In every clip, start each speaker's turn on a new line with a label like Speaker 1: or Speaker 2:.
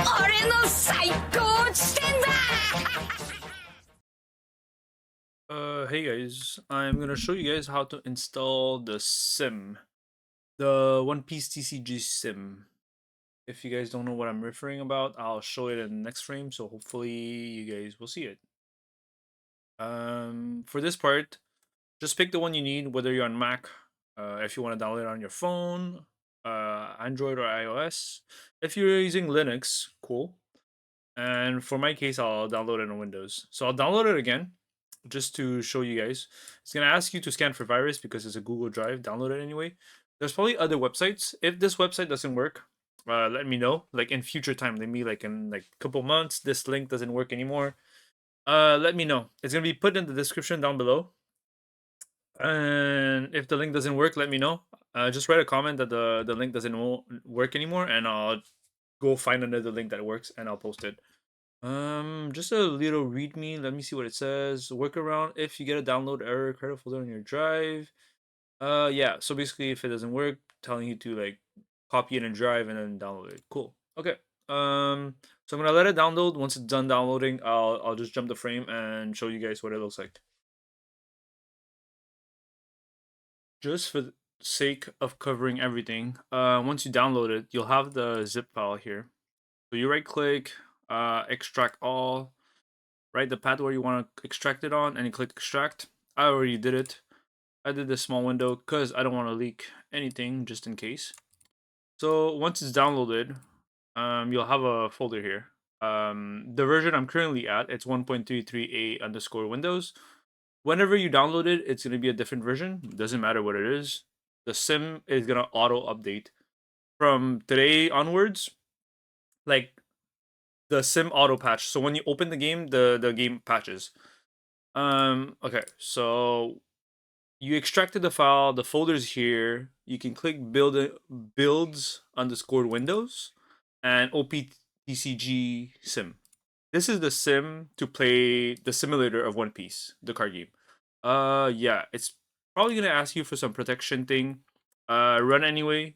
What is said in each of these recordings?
Speaker 1: 俺の最高地点だ
Speaker 2: Hey guys, I'm gonna show you guys how to install the sim, the One Piece TCG sim. If you guys don't know what I'm referring about, I'll show it in the next frame, so hopefully you guys will see it. For this part, just pick the one you need, whether you're on Mac, if you want to download it on your phone, Android or iOS. If you're using Linux, cool. And for my case, I'll download it on Windows. So I'll download it again, just to show you guys. It's gonna ask you to scan for virus because it's a Google Drive. Download it anyway. There's probably other websites. If this website doesn't work, let me know. Like in future time, maybe like in like a couple months, this link doesn't work anymore. Let me know. It's gonna be put in the description down below. And if the link doesn't work, let me know. Just write a comment that the link doesn't work anymore, and I'll go find another link that works and I'll post it. Just a little readme. Let me see what it says. Workaround if you get a download error, credit folder on your drive. Yeah. So basically, if it doesn't work, telling you to like copy it in drive and then download it. Cool. Okay. So I'm gonna let it download. Once it's done downloading, I'll just jump the frame and show you guys what it looks like. Just for the sake of covering everything, once you download it, you'll have the zip file here. So you right click, extract all. Write the path where you want to extract it on, and you click extract. I already did it. I did this small window because I don't want to leak anything just in case. So once it's downloaded, you'll have a folder here. The version I'm currently at, it's 1.33a underscore Windows. Whenever you download it, it's going to be a different version. It doesn't matter what it is. The sim is going to auto update. From today onwards, like the sim auto patch. So when you open the game, the game patches. Okay, so you extracted the file, the folder's here. You can click builds underscore Windows and OPTCG sim. This is the sim to play the simulator of One Piece, the card game. Yeah, it's probably gonna ask you for some protection thing. Run anyway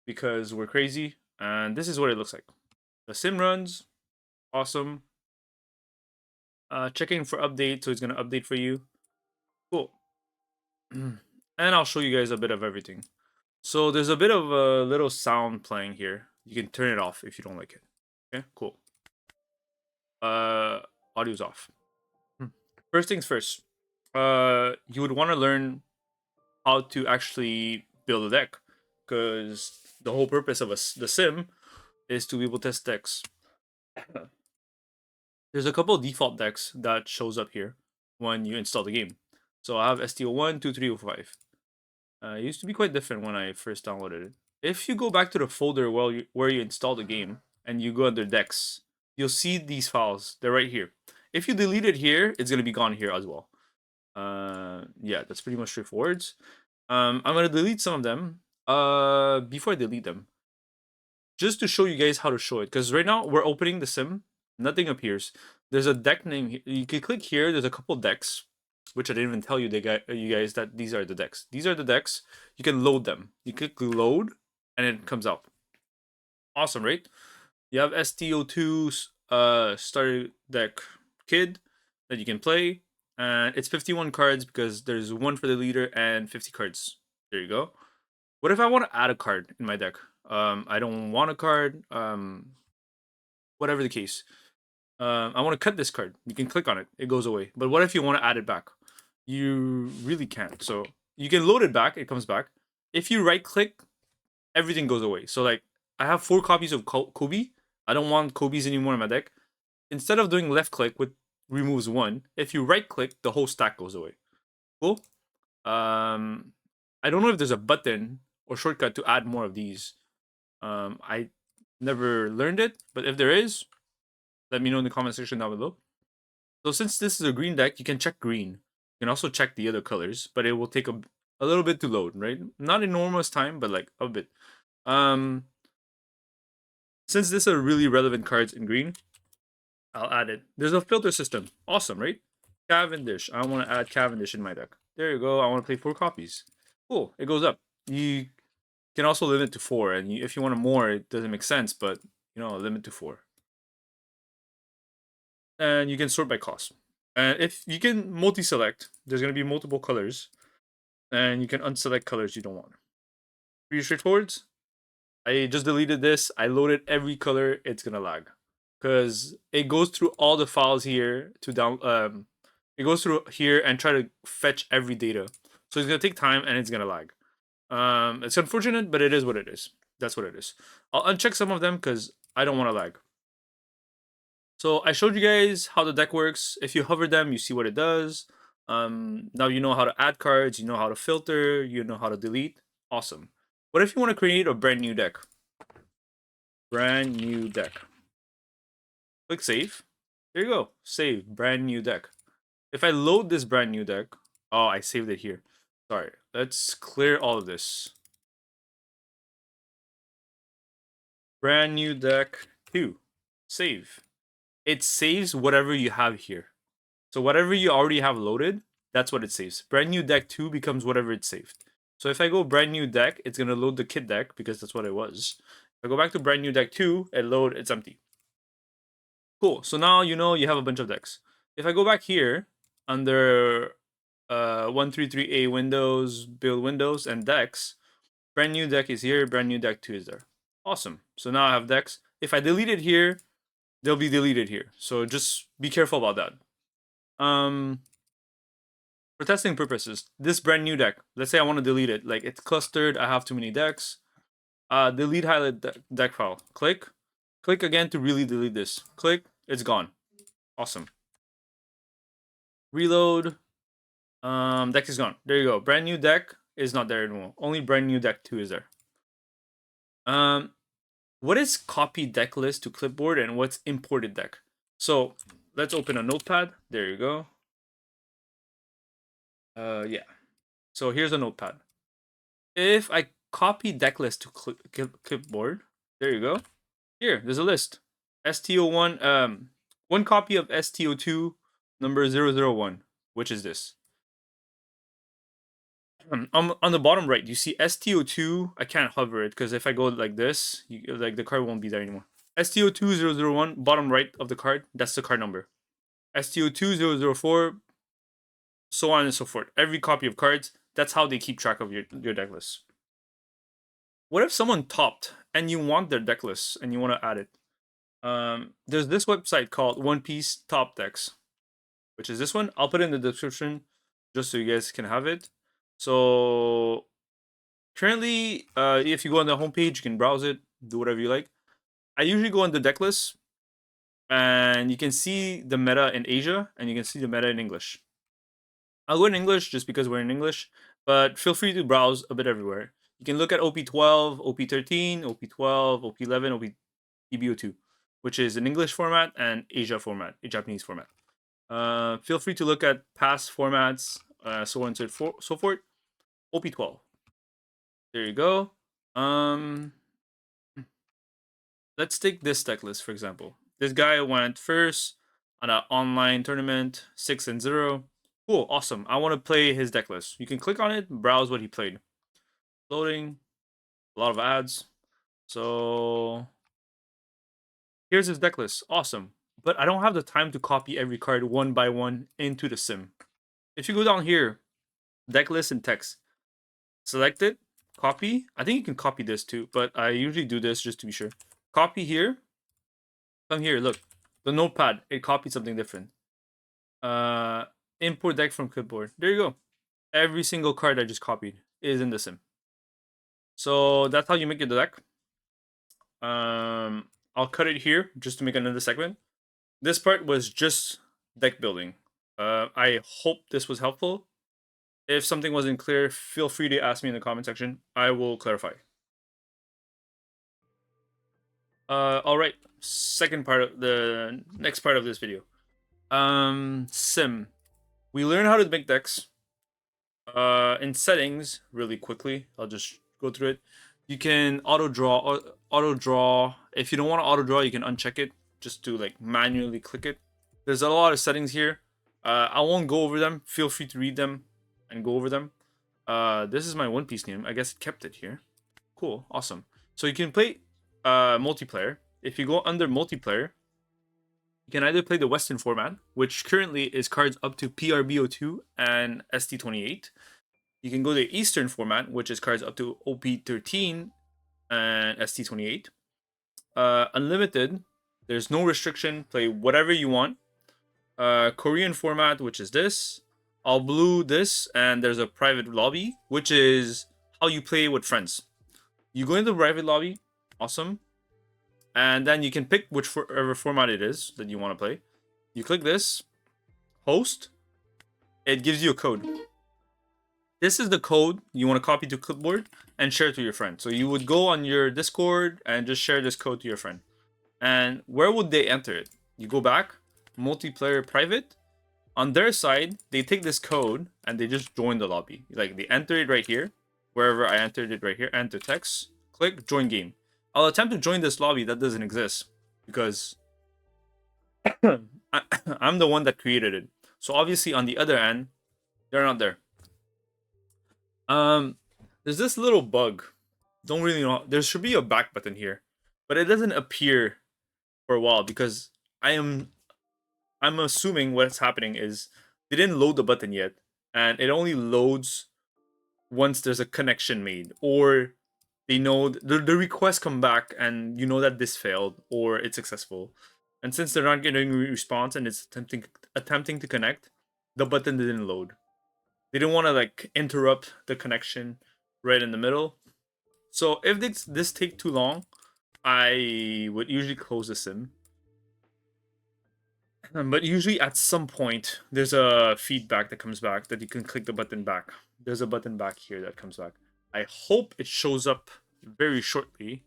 Speaker 2: because we're crazy, and this is what it looks like. The sim runs, awesome. Checking for update, so it's gonna update for you. Cool. And I'll show you guys a bit of everything. So there's a bit of a little sound playing here. You can turn it off if you don't like it. Okay, cool. Audio's off. First things first. You would want to learn how to actually build a deck, because the whole purpose of the sim is to be able to test decks. There's a couple of default decks that shows up here when you install the game. So I have STO1, 2, 3, 5. It used to be quite different when I first downloaded it. If you go back to the folder where you install the game and you go under decks, you'll see these files. They're right here. If you delete it here, it's gonna be gone here as well. Yeah, that's pretty much straightforward. I'm gonna delete some of them. Before I delete them, just to show you guys how to show it, because right now we're opening the sim, nothing appears. There's a deck name here. You can click here. There's a couple decks, which I didn't even tell you, you guys, that these are the decks. These are the decks. You can load them. You click load, and it comes up. Awesome, right? You have STO2 starter deck kid that you can play, and it's 51 cards because there's one for the leader and 50 cards. There you go. What if I want to add a card in my deck? I don't want a card. Whatever the case. I want to cut this card. You can click on it. It goes away. But what if you want to add it back? You really can't. So you can load it back. It comes back. If you right click, everything goes away. So like I have 4 copies of Kobe. I don't want Kobe's anymore in my deck. Instead of doing left click, which removes 1, if you right click, the whole stack goes away. Cool. I don't know if there's a button or shortcut to add more of these. I never learned it, but if there is, let me know in the comment section down below. So since this is a green deck, you can check green. You can also check the other colors, but it will take a little bit to load, right? Not enormous time, but like a bit. Since this are really relevant cards in green, I'll add it. There's a filter system. Awesome, right? Cavendish. I want to add Cavendish in my deck. There you go. I want to play 4 copies. Cool. It goes up. You can also limit to 4, and if you want more, it doesn't make sense, but you know, limit to 4. And you can sort by cost. And if you can multi-select, there's going to be multiple colors. And you can unselect colors you don't want. Pretty straightforward. I just deleted this. I loaded every color. It's going to lag. Because it goes through all the files here to down. It goes through here and try to fetch every data. So it's going to take time and it's going to lag. It's unfortunate, but it is what it is. That's what it is. I'll uncheck some of them because I don't want to lag. So I showed you guys how the deck works. If you hover them, you see what it does. Now you know how to add cards, you know how to filter, you know how to delete. Awesome. What if you want to create a brand new deck? Brand new deck. Click save. There you go. Save. Brand new deck. If I load this brand new deck, oh, I saved it here. Sorry. Let's clear all of this. Brand new deck 2. Save. It saves whatever you have here. So whatever you already have loaded, that's what it saves. Brand new deck 2 becomes whatever it saved. So if I go brand new deck, it's going to load the kit deck because that's what it was. If I go back to brand new deck 2, it's empty. Cool. So now you know you have a bunch of decks. If I go back here under 133A windows, build windows, and decks, brand new deck is here, brand new deck 2 is there. Awesome. So now I have decks. If I delete it here, they'll be deleted here. So just be careful about that. For testing purposes, this brand new deck, let's say I want to delete it. Like it's clustered, I have too many decks. Delete highlight deck file. Click again to really delete this. Click, it's gone. Awesome. Reload. Deck is gone. There you go. Brand new deck is not there anymore. Only brand new deck 2 is there. What is copy deck list to clipboard and what's imported deck? So let's open a notepad. There you go. Yeah. So here's a notepad. If I copy deck list to clipboard, there you go. Here, there's a list. STO1, one copy of STO2 number 001, which is this. On the bottom right, you see STO2. I can't hover it because if I go like this, like the card won't be there anymore. STO2001, bottom right of the card, that's the card number. STO2004, so on and so forth. Every copy of cards, that's how they keep track of your deck list. What if someone topped and you want their deck list and you want to add it? There's this website called One Piece Top Decks, which is this one. I'll put it in the description just so you guys can have it. So currently, if you go on the homepage, you can browse it, do whatever you like. I usually go on the deck list, and you can see the meta in Asia, and you can see the meta in English. I'll go in English just because we're in English, but feel free to browse a bit everywhere. You can look at OP12, OP13, OP12, OP11, OPBO2, which is an English format and Asia format, a Japanese format. Feel free to look at past formats, so on and so forth. OP12. There you go. Let's take this deck list, for example. This guy went first on an online tournament, 6-0. Cool, awesome. I want to play his deck list. You can click on it, browse what he played. Loading, a lot of ads. So here's his deck list. Awesome. But I don't have the time to copy every card one by one into the sim. If you go down here, deck list and text, select it, copy. I think you can copy this too, but I usually do this just to be sure. Copy here. Come here, look. The notepad, it copied something different. Import deck from clipboard. There you go. Every single card I just copied is in the sim. So that's how you make your deck. I'll cut it here just to make another segment. This part was just deck building. I hope this was helpful. If something wasn't clear, feel free to ask me in the comment section. I will clarify. All right. Second part of the next part of this video. Sim. We learn how to make decks. In settings, really quickly, I'll just go through it. You can auto draw. If you don't want to auto draw, you can uncheck it just to like manually click it. There's a lot of settings here. I won't go over them. Feel free to read them and go over them. This is my One Piece name. I guess it kept it here. Cool, awesome. So you can play multiplayer. if you go under multiplayer, you can either play the Western format, which currently is cards up to PRBO2 and ST28. You can go to Eastern format, which is cards up to OP13 and ST28. Unlimited, there's no restriction, play whatever you want. Korean format, which is this. All blue, this, and there's a private lobby, which is how you play with friends. You go into the private lobby, awesome. And then you can pick whichever format it is that you want to play. You click this, host, it gives you a code. This is the code you want to copy to clipboard and share to your friend. So you would go on your Discord and just share this code to your friend. And where would they enter it? You go back, multiplayer private. On their side, they take this code and they just join the lobby. Like they enter it right here, wherever I entered it right here, enter text, click join game. I'll attempt to join this lobby that doesn't exist because I'm the one that created it. So obviously on the other end, they're not there. There's this little bug. Don't really know. There should be a back button here, but it doesn't appear for a while because I'm assuming what's happening is they didn't load the button yet, and it only loads once there's a connection made, or they know the request come back and you know that this failed or it's successful. And since they're not getting a response and it's attempting to connect, the button didn't load. They didn't want to like interrupt the connection right in the middle. So if this take too long, I would usually close the sim. But usually at some point, there's a feedback that comes back that you can click the button back. There's a button back here that comes back. I hope it shows up very shortly.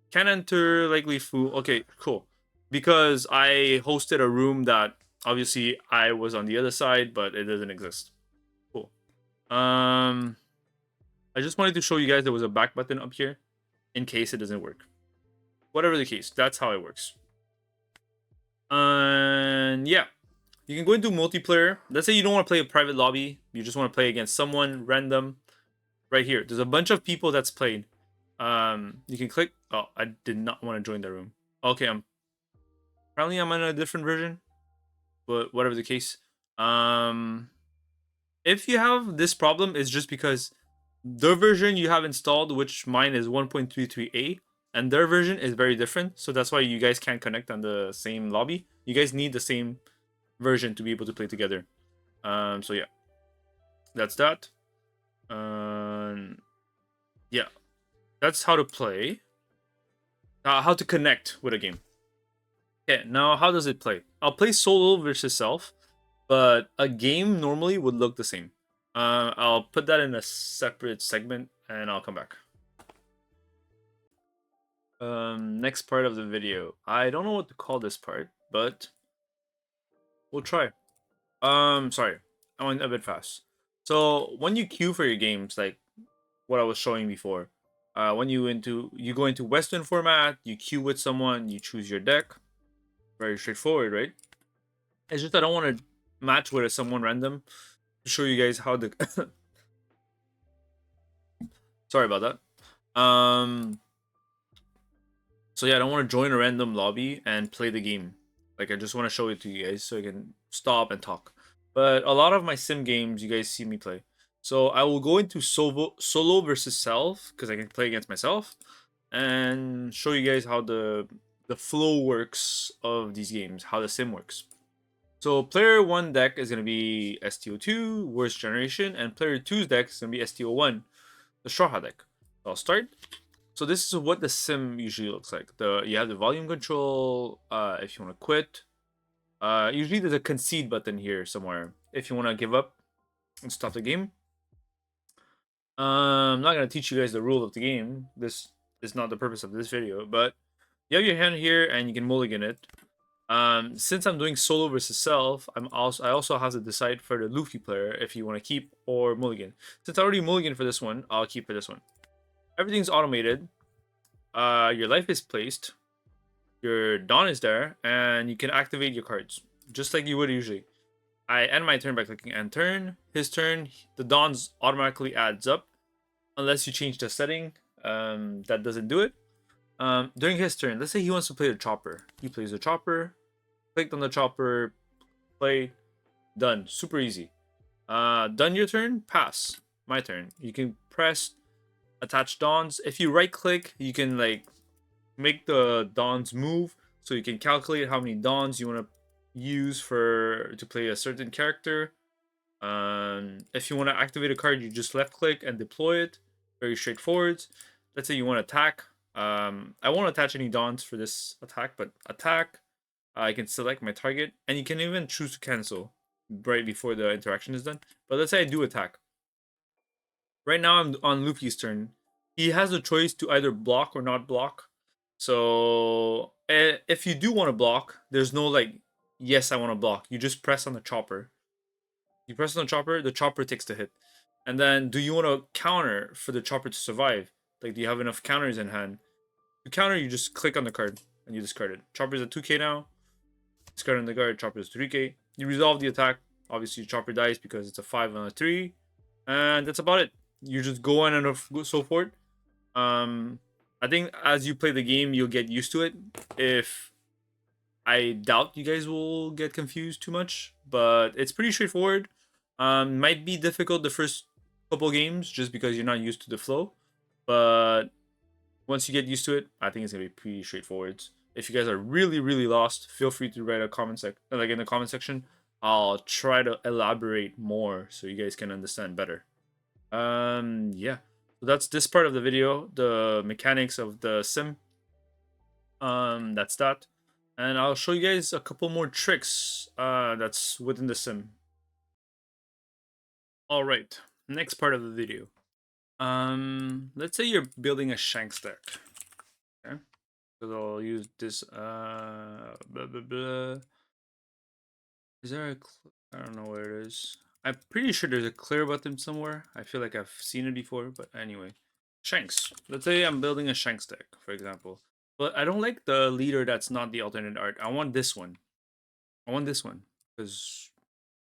Speaker 2: Can enter likely fool. Okay, cool. Because I hosted a room that obviously I was on the other side, but it doesn't exist. Cool. I just wanted to show you guys there was a back button up here in case it doesn't work. Whatever the case, that's how it works. And yeah, you can go into multiplayer. Let's say you don't want to play a private lobby. You just want to play against someone random. Right here, there's a bunch of people that's played. You can click. Oh, I did not want to join the room. Okay, apparently I'm in a different version, but whatever the case. If you have this problem, it's just because the version you have installed, which mine is 1.33a, and their version is very different. So that's why you guys can't connect on the same lobby. You guys need the same version to be able to play together. So yeah, that's that. Yeah, that's how to play. How to connect with a game. Okay, now how does it play? I'll play solo versus self, but a game normally would look the same. I'll put that in a separate segment and I'll come back. Next part of the video. I don't know what to call this part, but we'll try. Sorry, I went a bit fast. So when you queue for your games, like what I was showing before, when you go into Western format, you queue with someone, you choose your deck. Very straightforward, right? It's just I don't want to match with someone random to show you guys how the sorry about that. So yeah, I don't want to join a random lobby and play the game. Like I just want to show it to you guys so I can stop and talk. But a lot of my sim games you guys see me play. So I will go into solo versus self because I can play against myself and show you guys how the flow works of these games, how the sim works. So player 1 deck is going to be STO2, Worst Generation, and player 2's deck is going to be STO1, the strawhat deck. So I'll start. So this is what the sim usually looks like. You have the volume control, if you want to quit. Usually there's a concede button here somewhere if you want to give up and stop the game. I'm not going to teach you guys the rule of the game. This is not the purpose of this video, but you have your hand here and you can mulligan it. Since I'm doing solo versus self, I also have to decide for the Luffy player if you want to keep or mulligan. Since I already mulligan for this one, I'll keep for this one. Everything's automated. Your life is placed. Your Dawn is there, and you can activate your cards just like you would usually. I end my turn by clicking end turn. His turn, the Dawn's automatically adds up unless you change the setting. That doesn't do it. During his turn, let's say he wants to play the chopper. He plays the chopper, clicked on the chopper, play, done. Super easy. Done your turn, pass. My turn. You can press attach dons. If you right click, you can like make the dons move, so you can calculate how many dons you want to use to play a certain character. If you want to activate a card, you just left click and deploy it. Very straightforward. Let's say you want to attack. I won't attach any dons for this attack, but attack. I can select my target, and you can even choose to cancel right before the interaction is done. But let's say I do attack. Right now I'm on Luffy's turn. He has a choice to either block or not block. So if you do want to block, there's no like, yes, I want to block. You just press on the chopper. You press on the chopper takes the hit. And then do you want to counter for the chopper to survive? Like, do you have enough counters in hand? To counter, you just click on the card and you discard it. Chopper's at 2k now. Discard on the guard, chopper's 3k. You resolve the attack. Obviously, chopper dies because it's a 5 on a 3. And that's about it. You just go on and so forth. I think as you play the game, you'll get used to it. If I doubt you guys will get confused too much, but it's pretty straightforward. Might be difficult the first couple games just because you're not used to the flow, but once you get used to it, I think it's gonna be pretty straightforward. If you guys are really lost, feel free to write a comment in the comment section. I'll try to elaborate more so you guys can understand better. Yeah. So that's this part of the video, the mechanics of the sim. That's that. And I'll show you guys a couple more tricks that's within the sim. All right, next part of the video. Let's say you're building a Shanks deck. Okay. So I'll use this blah, blah, blah. Is there a I don't know where it is. I'm pretty sure there's a clear button somewhere. I feel like I've seen it before, but anyway. Shanks. Let's say I'm building a Shanks deck, for example. But I don't like the leader that's not the alternate art. I want this one. I want this one. Because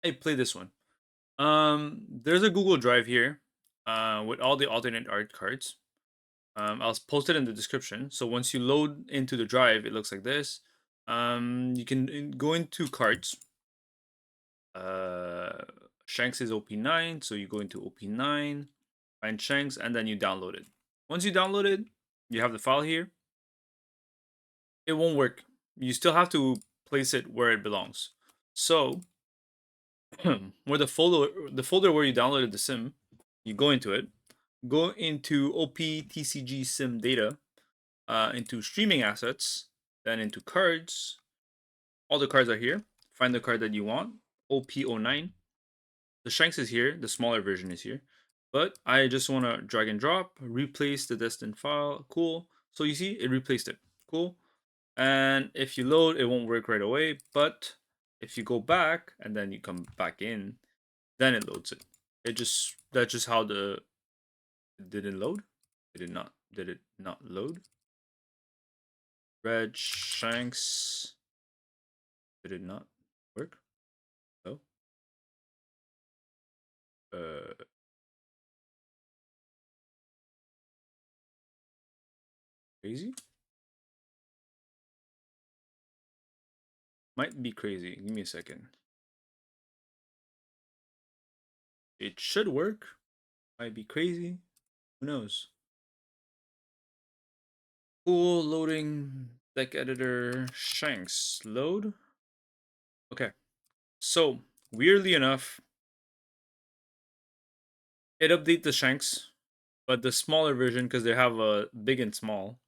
Speaker 2: I play this one. There's a Google Drive here with all the alternate art cards. I'll post it in the description. So once you load into the drive, it looks like this. You can go into cards. Shanks is OP9, so you go into OP9, find Shanks, and then you download it. Once you download it, you have the file here. It won't work. You still have to place it where it belongs. So, where the folder where you downloaded the sim, you go into it. Go into OP sim data, into streaming assets, then into cards. All the cards are here. Find the card that you want. OP09. The Shanks is here. The smaller version is here. But I just want to drag and drop, replace the destined file. Cool. So you see, it replaced it. Cool. And if you load, it won't work right away. But if you go back and then you come back in, then it loads it. That's just how it didn't load. Did it not load? Red Shanks. Did it not work? Oh. Crazy? Might be crazy. Give me a second. It should work. Might be crazy. Who knows? Cool, loading deck editor Shanks. Load. Okay. So, weirdly enough, it updates the Shanks, but the smaller version, because they have a big and small,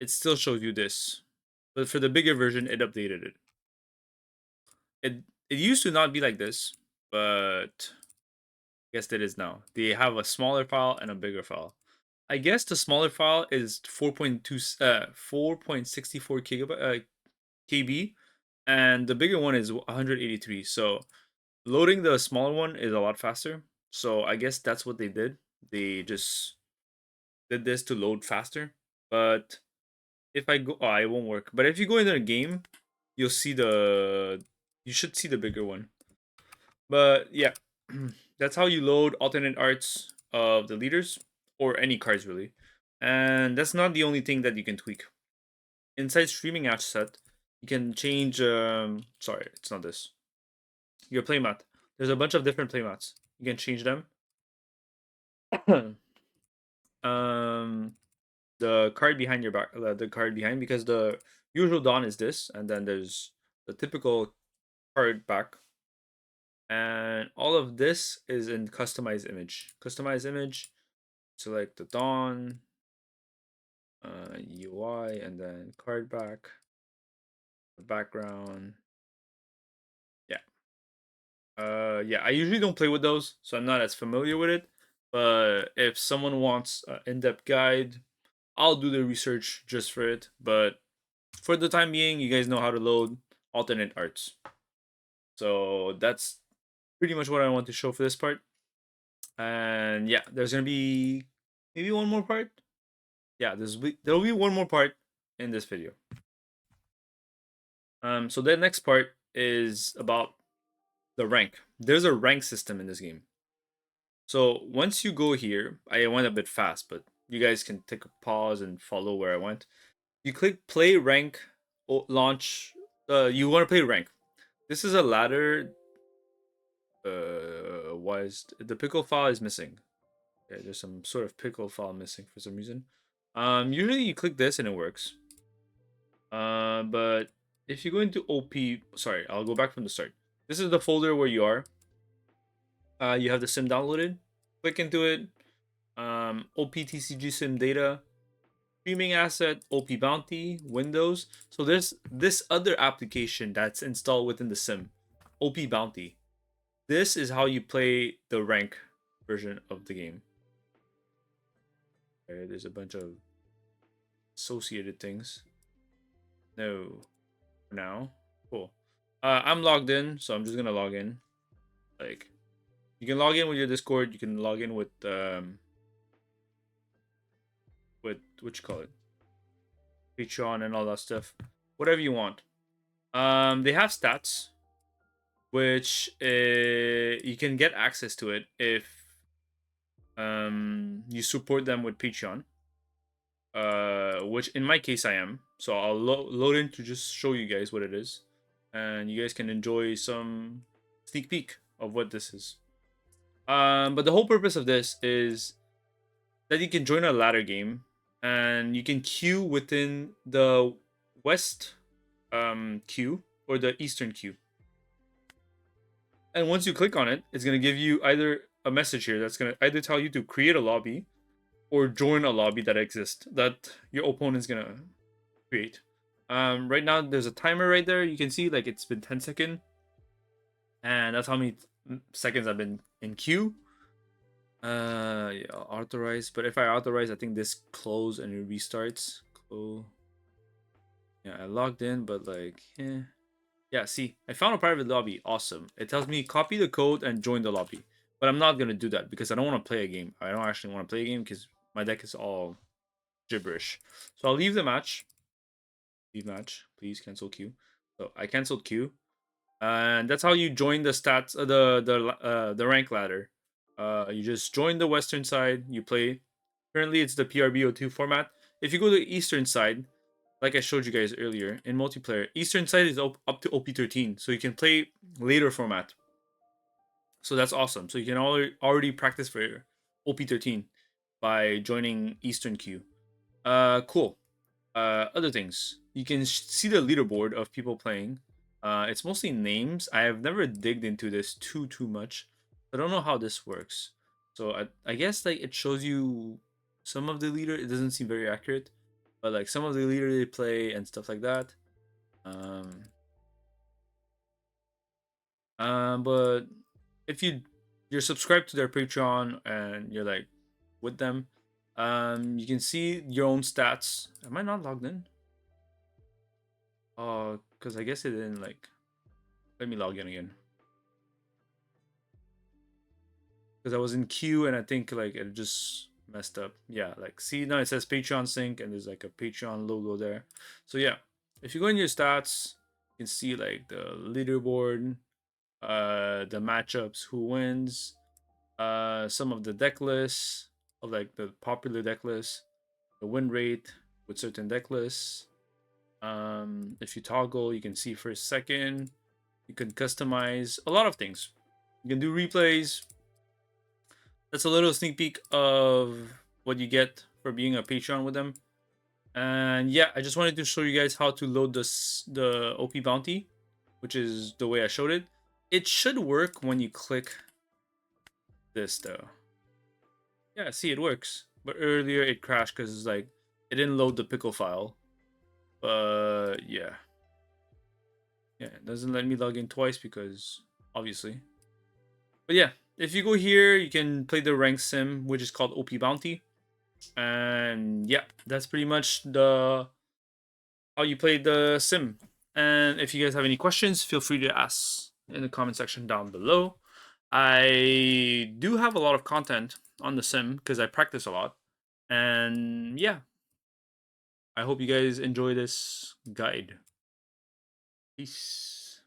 Speaker 2: it still shows you this. But for the bigger version, it updated it. It used to not be like this, but I guess it is now. They have a smaller file and a bigger file. I guess the smaller file is 4.64 KB, and the bigger one is 183. So loading the smaller one is a lot faster. So I guess that's what they did. They just did this to load faster. But if I go, it won't work. But if you go into the game, you'll see you should see the bigger one. But yeah, that's how you load alternate arts of the leaders or any cards really. And that's not the only thing that you can tweak. Inside streaming asset, you can change. Sorry, it's not this. Your playmat. There's a bunch of different playmats. You can change them. um, the card behind your back, the card behind, because the usual Dawn is this, and then there's the typical card back, and all of this is in customized image. Customized image. Select the Dawn, UI, and then card back, the background. Yeah. Yeah, I usually don't play with those, so I'm not as familiar with it. But if someone wants an in-depth guide, I'll do the research just for it. But for the time being, you guys know how to load alternate arts. So that's pretty much what I want to show for this part. And yeah, there's gonna be maybe one more part. Yeah, there'll be one more part in this video. So the next part is about the rank. There's a rank system in this game. So once you go here, I went a bit fast, but you guys can take a pause and follow where I went. You click play rank, launch. You want to play rank. This is a ladder. Why is the pickle file is missing? Okay, there's some sort of pickle file missing for some reason. Usually you click this and it works. But if you go into OP, sorry, I'll go back from the start. This is the folder where you are. You have the sim downloaded. Click into it. OPTCG sim data, streaming asset, OPBounty, Windows. So there's this other application that's installed within the sim, OPBounty. This is how you play the rank version of the game. Okay, there's a bunch of associated things. No, for now, cool. I'm logged in, so I'm just gonna log in. Like, you can log in with your Discord. You can log in with what you call it, Patreon and all that stuff. Whatever you want. They have stats, which you can get access to it if you support them with Patreon. Which in my case I am. So I'll load in to just show you guys what it is, and you guys can enjoy some sneak peek of what this is. But the whole purpose of this is that you can join a ladder game, and you can queue within the west queue or the eastern queue. And once you click on it, it's going to give you either a message here that's going to either tell you to create a lobby or join a lobby that exists that your opponent is going to create. Right now, there's a timer right there. You can see like it's been 10 seconds. And that's how many seconds I've been in queue. Yeah, authorize. But if I authorize, I think this close and it restarts. Cool. Yeah, I logged in, but like, yeah, see, I found a private lobby. Awesome. It tells me copy the code and join the lobby. But I'm not going to do that because I don't want to play a game. I don't actually want to play a game because my deck is all gibberish. So I'll leave the match. Leave match. Please cancel queue. So I canceled queue. And that's how you join the stats, the rank ladder. You just join the western side. You play. Currently, it's the PRBO2 format. If you go to the eastern side, like I showed you guys earlier in multiplayer, eastern side is up to OP13, so you can play later format. So that's awesome. So you can already practice for OP13 by joining eastern queue. Cool. Other things, you can see the leaderboard of people playing. It's mostly names. I have never digged into this too much. I don't know how this works. So I guess like it shows you some of the leader. It doesn't seem very accurate, but like some of the leader they play and stuff like that. But if you're subscribed to their Patreon and you're like with them, you can see your own stats. Am I not logged in? Because I guess it didn't like. Let me log in again. Because I was in queue and I think like it just messed up. Yeah, like see now it says Patreon sync and there's like a Patreon logo there. So yeah, if you go in your stats, you can see like the leaderboard, the matchups, who wins, some of the deck lists of like the popular deck lists. the win rate with certain deck lists. If you toggle, you can see first, second. You can customize a lot of things. You can do replays. That's a little sneak peek of what you get for being a Patreon with them. And yeah, I just wanted to show you guys how to load the OPBounty, which is the way I showed it. It should work when you click this though. Yeah, see, it works. But earlier it crashed because it's like it didn't load the pickle file. But yeah. Yeah, it doesn't let me log in twice because obviously. But yeah, if you go here, you can play the rank sim, which is called OPBounty. And yeah, that's pretty much the how you play the sim. And if you guys have any questions, feel free to ask in the comment section down below. I do have a lot of content on the sim because I practice a lot. And yeah, I hope you guys enjoy this guide. Peace.